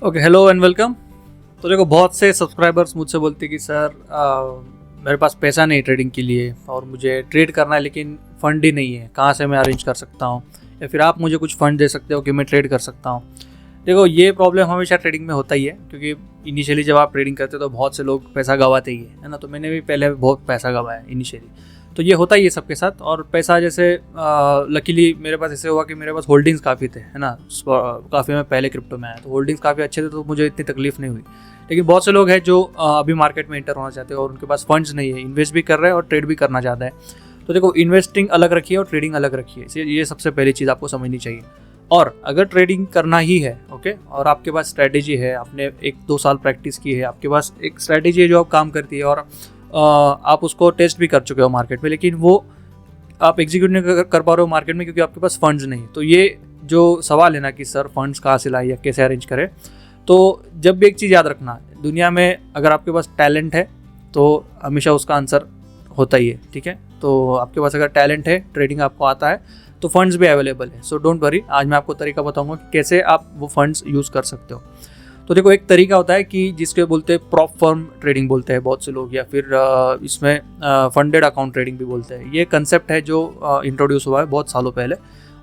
Okay, hello and welcome. तो देखो, बहुत से सब्सक्राइबर्स मुझसे बोलते हैं कि सर मेरे पास पैसा नहीं ट्रेडिंग के लिए और मुझे ट्रेड करना है लेकिन फ़ंड ही नहीं है, कहाँ से मैं अरेंज कर सकता हूँ, या फिर आप मुझे कुछ फ़ंड दे सकते हो कि मैं ट्रेड कर सकता हूँ। देखो, ये प्रॉब्लम हमेशा ट्रेडिंग में होता ही है, क्योंकि इनिशियली जब आप ट्रेडिंग करते हो तो बहुत से लोग पैसा गंवाते ही है ना। तो मैंने भी पहले बहुत पैसा गंवाया इनिशियली, तो ये होता ही है सबके साथ। और पैसा जैसे लकीली मेरे पास ऐसे हुआ कि मेरे पास होल्डिंग्स काफ़ी थे, है ना। काफ़ी मैं पहले क्रिप्टो में आया तो होल्डिंग्स काफ़ी अच्छे थे, तो मुझे इतनी तकलीफ नहीं हुई। लेकिन बहुत से लोग हैं जो अभी मार्केट में इंटर होना चाहते हैं और उनके पास फंड्स नहीं है, इन्वेस्ट भी कर रहे हैं और ट्रेड भी करना चाहता है। तो देखो, इन्वेस्टिंग अलग रखिए और ट्रेडिंग अलग रखिए, ये सबसे पहली चीज़ आपको समझनी चाहिए। और अगर ट्रेडिंग करना ही है, ओके, और आपके पास स्ट्रैटेजी है, आपने 1-2 साल प्रैक्टिस की है, आपके पास एक स्ट्रैटेजी है जो आप काम करती है और आप उसको टेस्ट भी कर चुके हो मार्केट में, लेकिन वो आप एग्जीक्यूट नहीं कर पा रहे हो मार्केट में क्योंकि आपके पास फंड्स नहीं है। तो ये जो सवाल है ना कि सर फंड्स कहाँ से लाए या कैसे अरेंज करें, तो जब भी एक चीज़ याद रखना, दुनिया में अगर आपके पास टैलेंट है तो हमेशा उसका आंसर होता ही है, ठीक है। तो आपके पास अगर टैलेंट है, ट्रेडिंग आपको आता है, तो फंड्स भी अवेलेबल है। सो डोंट वरी, आज मैं आपको तरीका बताऊंगा कि कैसे आप वो फंड्स यूज़ कर सकते हो। तो देखो, एक तरीका होता है कि जिसके बोलते हैं प्रॉप फर्म ट्रेडिंग बोलते हैं बहुत से लोग, या फिर इसमें फंडेड अकाउंट ट्रेडिंग भी बोलते हैं। ये कंसेप्ट है जो इंट्रोड्यूस हुआ है बहुत सालों पहले,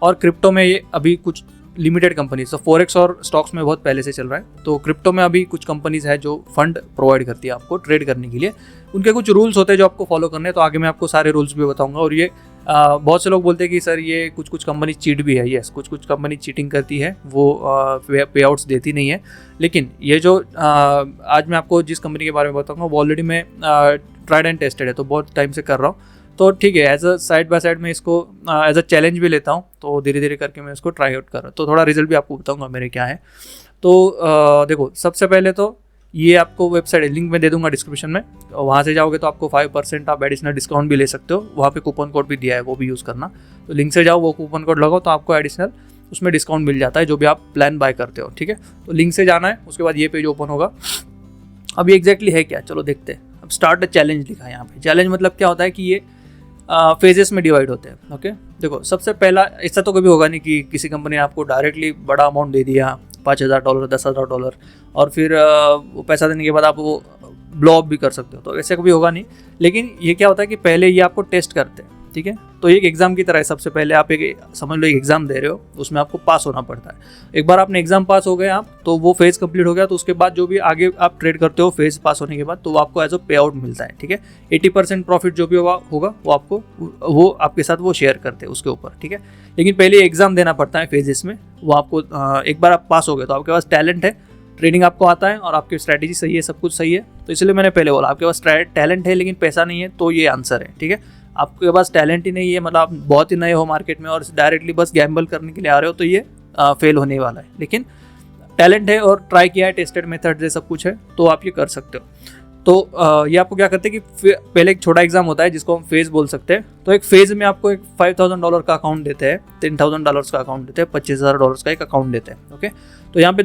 और क्रिप्टो में ये अभी कुछ लिमिटेड कंपनीज, तो फॉरेक्स और स्टॉक्स में बहुत पहले से चल रहा है। तो क्रिप्टो में अभी कुछ कंपनीज है जो फंड प्रोवाइड करती है आपको ट्रेड करने के लिए। उनके कुछ रूल्स होते हैं जो आपको फॉलो करने हैं, तो आगे मैं आपको सारे रूल्स भी बताऊंगा। और ये बहुत से लोग बोलते हैं कि सर ये कुछ कंपनी चीट भी है। यस, कुछ कंपनी चीटिंग करती है, वो पे आउट्स देती नहीं है। लेकिन ये जो आज मैं आपको जिस कंपनी के बारे में बताऊंगा वो ऑलरेडी मैं ट्राइड एंड टेस्टेड है, तो बहुत टाइम से कर रहा हूँ। तो ठीक है, as a side by side मैं इसको एज अ चैलेंज भी लेता हूँ, तो धीरे धीरे करके मैं इसको ट्राई आउट कर रहा हूँ। तो थोड़ा रिजल्ट भी आपको बताऊंगा मेरे क्या है। तो देखो, सबसे पहले तो ये आपको वेबसाइट लिंक में दे दूंगा डिस्क्रिप्शन में, वहाँ से जाओगे तो आपको 5% आप एडिशनल डिस्काउंट भी ले सकते हो। वहाँ पे कूपन कोड भी दिया है, वो भी यूज़ करना। तो लिंक से जाओ, वो कूपन कोड लगाओ, तो आपको एडिशनल उसमें डिस्काउंट मिल जाता है जो भी आप प्लान बाय करते हो, ठीक है। तो लिंक से जाना है, उसके बाद ये पेज ओपन होगा। अब ये एग्जैक्टली है क्या, चलो देखते हैं। अब स्टार्ट चैलेंज लिखा है यहाँ पे। चैलेंज मतलब क्या होता है कि ये फेजेस में डिवाइड होते हैं, ओके। देखो, सबसे पहला, ऐसा तो कभी होगा नहीं कि किसी कंपनी ने आपको डायरेक्टली बड़ा अमाउंट दे दिया, $5,000, $10,000, और फिर वो पैसा देने के बाद आप वो ब्लो अप भी कर सकते हो। तो ऐसे कभी होगा नहीं। लेकिन ये क्या होता है कि पहले ये आपको टेस्ट करते हैं, ठीक है। तो एक एग्ज़ाम की तरह है। सबसे पहले आप एक समझ लो एक एग्ज़ाम दे रहे हो, उसमें आपको पास होना पड़ता है। एक बार आपने एग्ज़ाम पास हो गए आप, तो वो फेज़ कंप्लीट हो गया। तो उसके बाद जो भी आगे आप ट्रेड करते हो फेज़ पास होने के बाद, तो वो आपको एज अ पे आउट मिलता है, ठीक है। 80% प्रॉफिट जो भी होगा वो आपके साथ वो शेयर करते हैं उसके ऊपर, ठीक है। लेकिन पहले एग्ज़ाम देना पड़ता है फेजेस में। वो आपको एक बार आप पास हो गए तो आपके पास टैलेंट है, ट्रेडिंग आपको आता है और आपकी स्ट्रैटेजी सही है, सब कुछ सही है। तो इसलिए मैंने पहले बोला, आपके पास टैलेंट है लेकिन पैसा नहीं है, तो ये आंसर है, ठीक है। आपके पास टैलेंट ही नहीं है, मतलब आप बहुत ही नए हो मार्केट में और डायरेक्टली बस गैम्बल करने के लिए आ रहे हो, तो ये फेल होने वाला है। लेकिन टैलेंट है और ट्राई किया है, टेस्टेड मेथड है, सब कुछ है, तो आप ये कर सकते हो। तो ये आपको क्या करते हैं कि पहले एक छोटा एग्जाम होता है जिसको हम फेज़ बोल सकते हैं। तो एक फेज़ में आपको एक $5,000 का अकाउंट देते हैं, $10,000 का अकाउंट देते हैं, $25,000 का एक अकाउंट देते हैं, ओके। तो यहाँ पे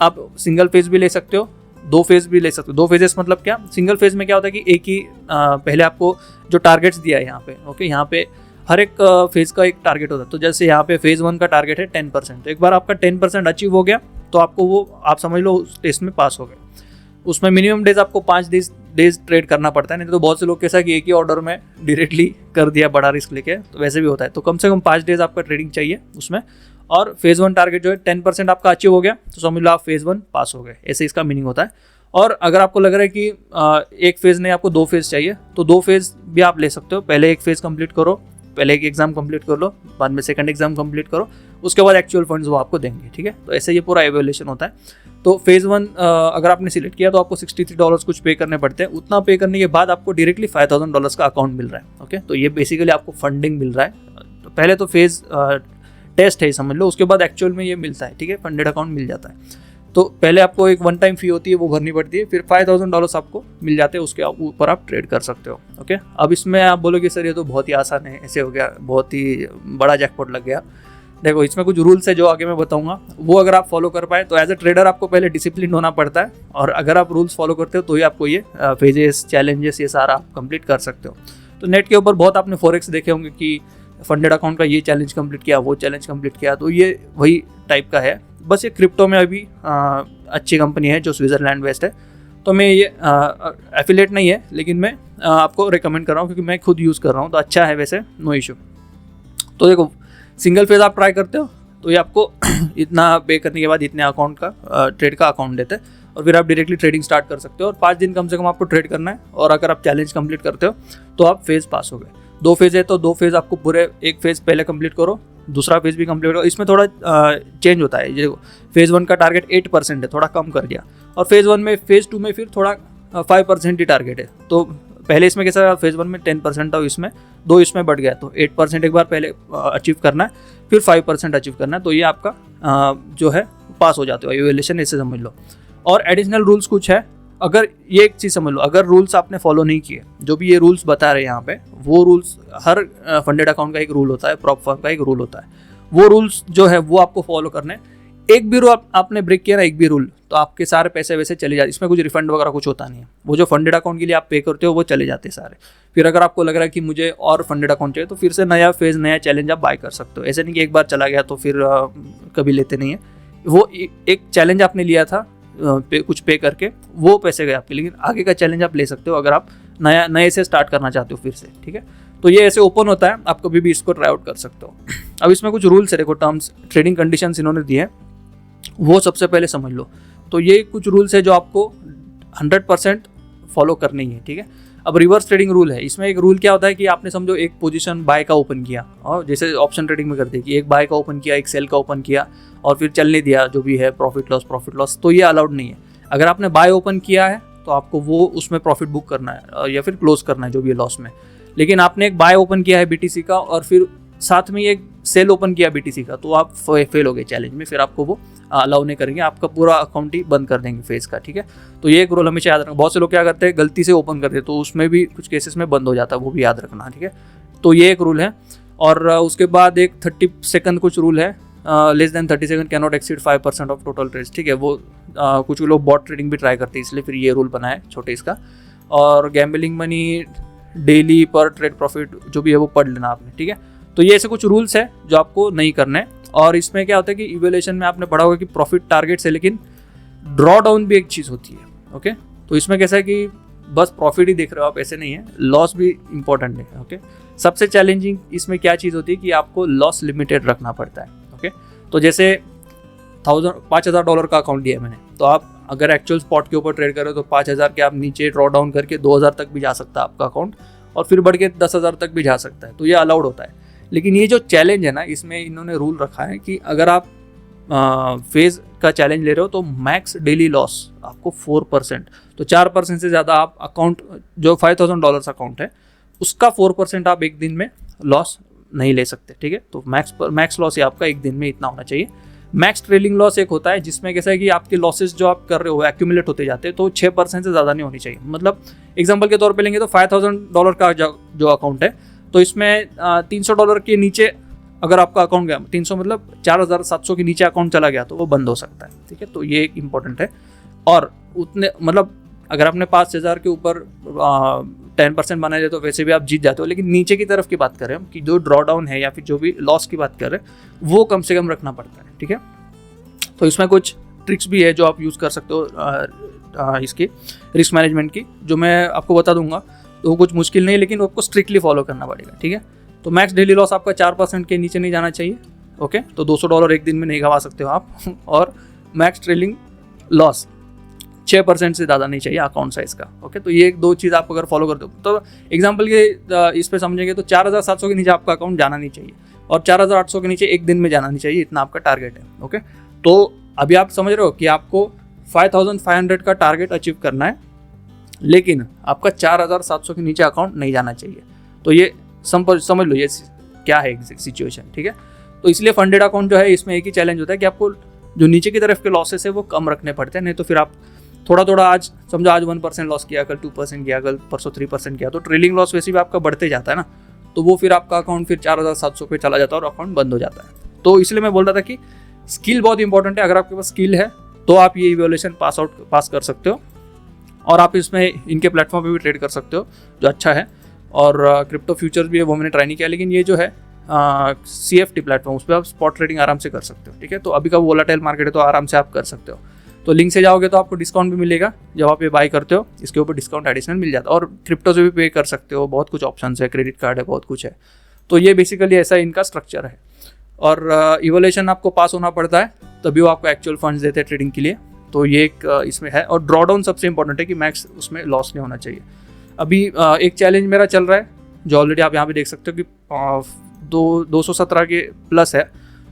आप सिंगल फेज़ भी ले सकते हो, 2 फेज़ भी ले सकते हो। 2 फेजेस मतलब क्या, सिंगल फेज़ में क्या होता है कि एक ही पहले आपको जो टारगेट्स दिया है यहाँ पे, ओके, यहाँ पे हर एक फेज़ का एक टारगेट होता है। तो जैसे यहाँ पे फेज़ 1 का टारगेट है 10%। तो एक बार आपका 10% अचीव हो गया तो आपको वो, आप समझ लो उस टेस्ट में पास हो गए। उसमें मिनिमम डेज आपको 5 डेज ट्रेड करना पड़ता है, नहीं तो बहुत से लोग कैसा कि एक ही ऑर्डर में डायरेक्टली कर दिया बड़ा रिस्क लेके, तो वैसे भी होता है। तो कम से कम 5 डेज आपका ट्रेडिंग चाहिए उसमें। और फेज़ 1 टारगेट जो है 10% आपका अचीव हो गया, तो समझ लो आप फेज़ 1 पास हो गए, ऐसे इसका मीनिंग होता है। और अगर आपको लग रहा है कि एक फेज़ नहीं, आपको 2 फेज़ चाहिए, तो 2 फेज़ भी आप ले सकते हो। पहले एक फेज़ कंप्लीट करो, पहले एक एग्जाम कंप्लीट कर लो, बाद में सेकंड एग्जाम कंप्लीट करो, उसके बाद एक्चुअल फंड्स वो आपको देंगे, ठीक है। तो ऐसे ये पूरा एवेल्यूशन होता है। तो फेज़ 1 अगर आपने सिलेक्ट किया तो आपको $63 कुछ पे करने पड़ते हैं। उतना पे करने के बाद आपको डायरेक्टली $5,000 का अकाउंट मिल रहा है, ओके। तो ये बेसिकली आपको फंडिंग मिल रहा है। तो पहले तो फेज़ टेस्ट है समझ लो, उसके बाद एक्चुअल में ये मिलता है, ठीक है, फंडेड अकाउंट मिल जाता है। तो पहले आपको एक 1 टाइम फी होती है, वो भरनी पड़ती है, फिर $5,000 आपको मिल जाते हैं, उसके ऊपर आप ट्रेड कर सकते हो, ओके। अब इसमें आप बोलोगे सर ये तो बहुत ही आसान है, ऐसे हो गया, बहुत ही बड़ा जैकपॉट लग गया। देखो, इसमें कुछ रूल्स है जो आगे मैं बताऊंगा, वो अगर आप फॉलो कर पाए तो एज अ ट्रेडर आपको पहले डिसिप्लिन होना पड़ता है, और अगर आप रूल्स फॉलो करते हो तो ही आपको ये फेजेस, चैलेंजेस, ये सारा आप कंप्लीट कर सकते हो। तो नेट के ऊपर बहुत आपने फॉरेक्स देखे होंगे कि फंडेड अकाउंट का ये चैलेंज कंप्लीट किया, वो चैलेंज कंप्लीट किया, तो ये वही टाइप का है। बस ये क्रिप्टो में अभी अच्छी कंपनी है जो स्विट्ज़रलैंड बेस्ड है। तो मैं ये एफिलिएट नहीं है, लेकिन मैं आपको रिकमेंड कर रहा हूँ क्योंकि मैं खुद यूज़ कर रहा हूँ, तो अच्छा है वैसे, नो इशू। तो देखो सिंगल फेज आप ट्राई करते हो तो ये आपको इतना पे करने के बाद इतने अकाउंट का ट्रेड का अकाउंट देते हैं और फिर आप डायरेक्टली ट्रेडिंग स्टार्ट कर सकते हो। और 5 दिन कम से कम आपको ट्रेड करना है, और अगर आप चैलेंज कंप्लीट करते हो तो आप फेज पास हो गए। 2 फेज है तो 2 फेज आपको पूरे, एक फेज पहले कंप्लीट करो, दूसरा फेज भी कंप्लीट करो। इसमें थोड़ा चेंज होता है, देखो फेज 1 का टारगेट 8% है, थोड़ा कम कर दिया, और फेज 1 में फेज 2 में फिर थोड़ा 5% ही टारगेट है। तो पहले इसमें कैसा फेज 1 में 10% था, इसमें 2 इसमें बढ़ गया, तो 8% एक बार पहले अचीव करना है, फिर 5% अचीव करना है, तो ये आपका जो है पास हो जाते हो इवैल्यूएशन, ऐसे समझ लो। और एडिशनल रूल्स कुछ है, अगर ये एक चीज़ समझ लो, अगर रूल्स आपने फॉलो नहीं किए, जो भी ये रूल्स बता रहे हैं यहाँ पे, वो रूल्स हर फंडेड अकाउंट का एक रूल होता है, प्रॉप फर्म का एक रूल होता है, वो रूल्स जो है वो आपको फॉलो करने हैं। एक भी रूल आपने ब्रेक किया ना, एक भी रूल, तो आपके सारे पैसे वैसे चले जाते, इसमें कुछ रिफंड वगैरह कुछ होता नहीं है। वो जो फंडेड अकाउंट के लिए आप पे करते हो वो चले जाते हैं सारे। फिर अगर आपको लग रहा है कि मुझे और फंडेड अकाउंट चाहिए, तो फिर से नया फेज, नया चैलेंज आप बाय कर सकते हो। ऐसे नहीं कि एक बार चला गया तो फिर कभी लेते नहीं है। वो एक चैलेंज आपने लिया था कुछ पे करके, वो पैसे गए आपके, लेकिन आगे का चैलेंज आप ले सकते हो अगर आप नए से स्टार्ट करना चाहते हो फिर से, ठीक है। तो ये ऐसे ओपन होता है, आप कभी भी इसको ट्राई आउट कर सकते हो। अब इसमें कुछ रूल्स है, देखो टर्म्स, ट्रेडिंग कंडीशंस इन्होंने दिए हैं, वो सबसे पहले समझ लो। तो ये कुछ रूल्स है जो आपको 100% फॉलो करनी है, ठीक है। अब रिवर्स ट्रेडिंग रूल है, इसमें एक रूल क्या होता है कि आपने समझो एक पोजीशन बाय का ओपन किया, और जैसे ऑप्शन ट्रेडिंग में करते हैं कि एक बाय का ओपन किया, एक सेल का ओपन किया, और फिर चलने दिया जो भी है, प्रॉफिट लॉस, तो ये अलाउड नहीं है। अगर आपने बाय ओपन किया है तो आपको वो उसमें प्रॉफिट बुक करना है या फिर क्लोज करना है जो भी है लॉस में। लेकिन आपने एक बाय ओपन किया है BTC का और फिर साथ में एक सेल ओपन किया BTC का, तो आप फेल हो गए चैलेंज में, फिर आपको वो अलाउ नहीं करेंगे, आपका पूरा अकाउंट ही बंद कर देंगे फेज का, ठीक है। तो ये एक रूल हमेशा याद रखना। बहुत से लोग क्या करते हैं, गलती से ओपन करते हैं, तो उसमें भी कुछ केसेस में बंद हो जाता है, वो भी याद रखना, ठीक है। तो ये एक रूल है। और उसके बाद एक 30 सेकंड कुछ रूल है, less than 30 second can not exceed 5% of total trades, ठीक है। वो कुछ लोग बॉट ट्रेडिंग भी ट्राई करते हैं, इसलिए फिर ये रूल बना है छोटे इसका। और गैम्बलिंग मनी, डेली पर ट्रेड प्रॉफिट जो भी है वो पढ़ लेना आपने, ठीक है। तो ये ऐसे कुछ रूल्स है जो आपको नहीं करने। और इसमें क्या होता है कि इवैल्यूएशन में आपने पढ़ा होगा कि प्रॉफिट टारगेट है, लेकिन ड्रॉ डाउन भी एक चीज़ होती है, ओके। तो इसमें कैसा है कि बस प्रॉफिट ही देख रहे हो आप, ऐसे नहीं है, लॉस भी इंपॉर्टेंट है, ओके। सबसे चैलेंजिंग इसमें क्या चीज़ होती है कि आपको लॉस लिमिटेड रखना पड़ता है, ओके। तो जैसे $5,000 का अकाउंट दिया है मैंने, तो आप अगर एक्चुअल स्पॉट के ऊपर ट्रेड करो तो 5,000 के आप नीचे ड्रॉ डाउन करके 2,000 तक भी जा सकता है आपका अकाउंट, और फिर बढ़ के 10,000 तक भी जा सकता है, तो ये अलाउड होता है। लेकिन ये जो चैलेंज है ना, इसमें इन्होंने रूल रखा है कि अगर आप फेज का चैलेंज ले रहे हो तो मैक्स डेली लॉस आपको 4%, तो 4% से ज़्यादा आप अकाउंट जो $5,000 अकाउंट है उसका 4% आप एक दिन में लॉस नहीं ले सकते, ठीक है। तो मैक्स लॉस आपका एक दिन में इतना होना चाहिए। मैक्स ट्रेलिंग लॉस एक होता है जिसमें कैसा है कि आपके लॉसेस जो आप कर रहे हो एक्यूमुलेट होते जाते हैं, तो 6% से ज़्यादा नहीं होनी चाहिए। मतलब एग्जांपल के तौर पे लेंगे तो $5,000 का जो अकाउंट है, तो इसमें $300 के नीचे अगर आपका अकाउंट गया, 300 मतलब 4,700 के नीचे अकाउंट चला गया तो वो बंद हो सकता है, ठीक है। तो ये एक इम्पॉर्टेंट है। और उतने मतलब अगर आपने 5,000 के ऊपर 10% बनाए तो वैसे भी आप जीत जाते हो, लेकिन नीचे की तरफ की बात करें हम कि जो ड्रॉ डाउन है या फिर जो भी लॉस की बात कर रहे हैं वो कम से कम रखना पड़ता है, ठीक है। तो इसमें कुछ ट्रिक्स भी है जो आप यूज़ कर सकते हो इसकी रिस्क मैनेजमेंट की, जो मैं आपको बता दूंगा। तो कुछ मुश्किल नहीं, लेकिन आपको स्ट्रिक्टली फॉलो करना पड़ेगा, ठीक है। तो मैक्स डेली लॉस आपका 4% के नीचे नहीं जाना चाहिए, ओके। तो $200 एक दिन में नहीं गंवा सकते हो आप। और मैक्स ट्रेलिंग लॉस 6% से ज़्यादा नहीं चाहिए अकाउंट साइज का, ओके। तो ये 2 चीज़ आप अगर फॉलो करते हो तो एग्जांपल के इस पे समझेंगे तो 4,700 के नीचे आपका अकाउंट जाना नहीं चाहिए, और 4,800 के नीचे एक दिन में जाना नहीं चाहिए, इतना आपका टारगेट है, ओके। तो अभी आप समझ रहे हो कि आपको 5,500 का टारगेट अचीव करना है, लेकिन आपका 4,700 के नीचे अकाउंट नहीं जाना चाहिए। तो ये समझ लो ये क्या है एग्जैक्ट सिचुएशन, ठीक है। तो इसलिए फंडेड अकाउंट जो है इसमें एक ही चैलेंज होता है कि आपको जो नीचे की तरफ के लॉसेस है वो कम रखने पड़ते हैं, नहीं तो फिर आप थोड़ा आज समझो आज 1% लॉस किया, कल 2% किया, कल परसों 3% किया, तो ट्रेलिंग लॉस वैसे भी आपका बढ़ते जाता है ना, तो वो फिर आपका अकाउंट फिर 4,700 पे चला जाता है और अकाउंट बंद हो जाता है। तो इसलिए मैं बोल रहा था कि स्किल बहुत इंपॉर्टेंट है। अगर आपके पास स्किल है तो आप ये इवैल्यूएशन पास कर सकते हो, और आप इसमें इनके प्लेटफॉर्म पे भी ट्रेड कर सकते हो जो अच्छा है। और क्रिप्टो फ्यूचर्स भी है, वो मैंने ट्राई नहीं किया, लेकिन ये जो है CFD प्लेटफॉर्म, उस पर आप स्पॉट ट्रेडिंग आराम से कर सकते हो, ठीक है। तो अभी का वोलेटाइल मार्केट है तो आराम से आप कर सकते हो। तो लिंक से जाओगे तो आपको डिस्काउंट भी मिलेगा जब आप ये बाय करते हो, इसके ऊपर डिस्काउंट एडिशनल मिल जाता है। और क्रिप्टो से भी पे कर सकते हो, बहुत कुछ ऑप्शन है, क्रेडिट कार्ड है, बहुत कुछ है। तो ये बेसिकली ऐसा इनका स्ट्रक्चर है। और इवोल्यूशन आपको पास होना पड़ता है तभी वो आपको एक्चुअल फंड्स देते हैं ट्रेडिंग के लिए। तो ये एक इसमें है। और ड्रॉडाउन सबसे इंपॉर्टेंट है कि मैक्स उसमें लॉस नहीं होना चाहिए। अभी एक चैलेंज मेरा चल रहा है जो ऑलरेडी आप यहाँ पे देख सकते हो कि 217 के प्लस है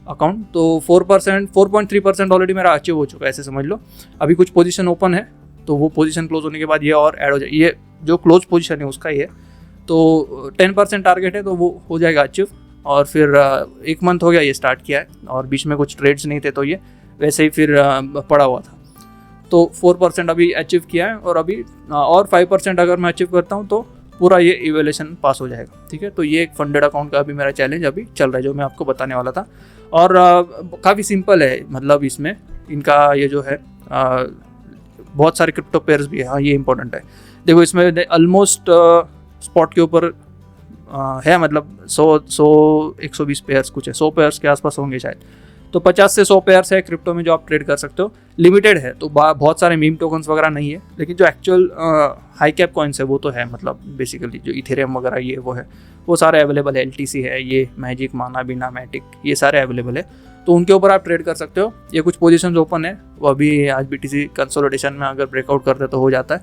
अकाउंट। तो 4.3% ऑलरेडी मेरा अचीव हो चुका है, ऐसे समझ लो। अभी कुछ पोजीशन ओपन है, तो वो पोजीशन क्लोज होने के बाद ये और ऐड हो जाए। ये जो क्लोज पोजीशन है उसका ये, तो 10% टारगेट है, तो वो हो जाएगा अचीव। और फिर 1 मंथ हो गया ये स्टार्ट किया है, और बीच में कुछ ट्रेड्स नहीं थे तो ये वैसे ही फिर पड़ा हुआ था। तो 4% अभी अचीव किया है, और अभी और 5% अगर मैं अचीव करता हूँ तो पूरा ये इवैल्यूएशन पास हो जाएगा, ठीक है। तो ये एक फंडेड अकाउंट का अभी मेरा चैलेंज अभी चल रहा है, जो मैं आपको बताने वाला था। और काफ़ी सिंपल है, मतलब इसमें इनका ये जो है बहुत सारे क्रिप्टो पेयर्स भी है। हाँ, ये इंपॉर्टेंट है। देखो इसमें ऑलमोस्ट स्पॉट के ऊपर है, मतलब 120 पेयर्स कुछ है, 100 पेयर्स के आसपास होंगे शायद। तो 50 से 100 पेयर्स है क्रिप्टो में जो आप ट्रेड कर सकते हो। लिमिटेड है, तो बहुत सारे मीम टोकन्स वगैरह नहीं है, लेकिन जो एक्चुअल हाई कैप कॉइन्स है वो तो है, मतलब बेसिकली जो इथेरियम वगैरह ये वो है, वो सारे अवेलेबल है। LTC है, ये मैजिक, माना, बिना, मैटिक, ये सारे अवेलेबल है। तो उनके ऊपर आप ट्रेड कर सकते हो। ये कुछ पोजीशंस ओपन है, वो अभी आज BTC कंसोलिडेशन में अगर ब्रेकआउट करते तो हो जाता है।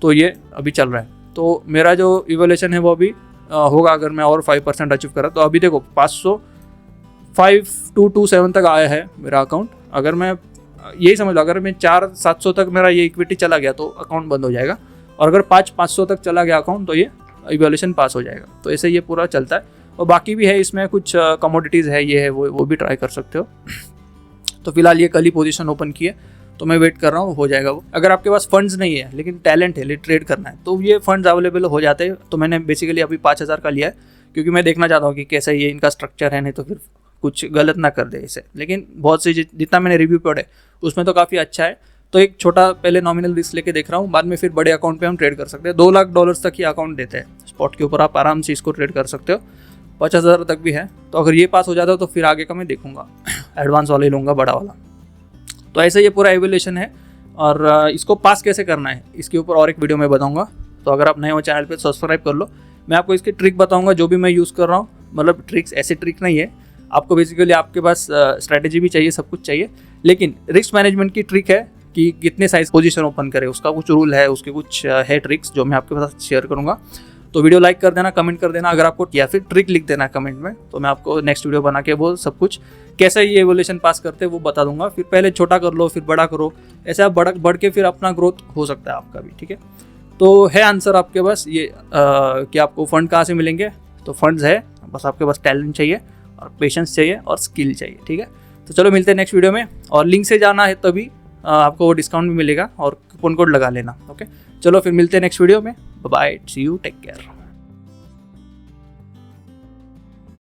तो ये अभी चल रहा है। तो मेरा जो इवोल्यूशन है वो अभी होगा, अगर मैं और 5% अचीव करा। तो अभी देखो 505,227 तक आया है मेरा अकाउंट। अगर मैं यही समझ लो, अगर मैं 4,700 तक मेरा ये इक्विटी चला गया तो अकाउंट बंद हो जाएगा। और अगर 5,500 तक चला गया अकाउंट तो ये इवोल्यूशन पास हो जाएगा। तो ऐसे ये पूरा चलता है। और बाकी भी है इसमें कुछ कमोडिटीज़ है, ये है वो भी ट्राई कर सकते हो। तो फिलहाल ये कल ही पोजीशन ओपन की है, तो मैं वेट कर रहा हूँ, हो जाएगा वो। अगर आपके पास फंड्स नहीं है लेकिन टैलेंट है, ट्रेड करना है, तो ये फंड्स अवेलेबल हो जाते हैं। तो मैंने बेसिकली अभी 5,000 का लिया है, क्योंकि मैं देखना चाहता हूँ कि कैसा ये इनका स्ट्रक्चर है, नहीं तो फिर कुछ गलत ना कर दे इसे। लेकिन बहुत से जितना मैंने रिव्यू पढ़े उसमें तो काफ़ी अच्छा है। तो एक छोटा पहले नॉमिनल रिस्क लेके देख रहा हूँ, बाद में फिर बड़े अकाउंट पे हम ट्रेड कर सकते हैं। $2 लाख तक ही अकाउंट देते हैं स्पॉट के ऊपर, आप आराम से इसको ट्रेड कर सकते हो। 50,000 तक भी है। तो अगर ये पास हो जाता है तो फिर आगे का मैं देखूंगा, एडवांस वाला ही लूँगा, बड़ा वाला। तो ऐसे ये पूरा इवोल्यूशन है। और इसको पास कैसे करना है इसके ऊपर और एक वीडियो में बताऊंगा। तो अगर आप नए हो चैनल पे सब्सक्राइब कर लो। मैं आपको इसकी ट्रिक बताऊंगा जो भी मैं यूज़ कर रहा हूँ। मतलब ट्रिक्स ऐसे ट्रिक नहीं है, आपको बेसिकली आपके पास स्ट्रैटेजी भी चाहिए, सब कुछ चाहिए, लेकिन रिस्क मैनेजमेंट की ट्रिक है कि कितने साइज पोजीशन ओपन करे, उसका कुछ रूल है, उसके कुछ है ट्रिक्स जो मैं आपके साथ शेयर करूँगा। तो वीडियो लाइक कर देना, कमेंट कर देना अगर आपको, या फिर ट्रिक लिख देना कमेंट में, तो मैं आपको नेक्स्ट वीडियो बना के वो सब कुछ कैसे ये एवोल्यूशन पास करते हैं वो बता दूंगा। फिर पहले छोटा कर लो, फिर बड़ा करो, ऐसे आप बढ़ के फिर अपना ग्रोथ हो सकता है आपका भी, ठीक है। तो है आंसर आपके पास ये कि आपको फंड कहाँ से मिलेंगे। तो फंड्स है, बस आपके पास टैलेंट चाहिए और पेशेंस चाहिए और स्किल चाहिए, ठीक है। तो चलो मिलते हैं नेक्स्ट वीडियो में। और लिंक से जाना है तभी आपको वो डिस्काउंट भी मिलेगा, और कूपन कोड लगा लेना, ओके। चलो फिर मिलते हैं नेक्स्ट वीडियो में। Bye, see you, take care.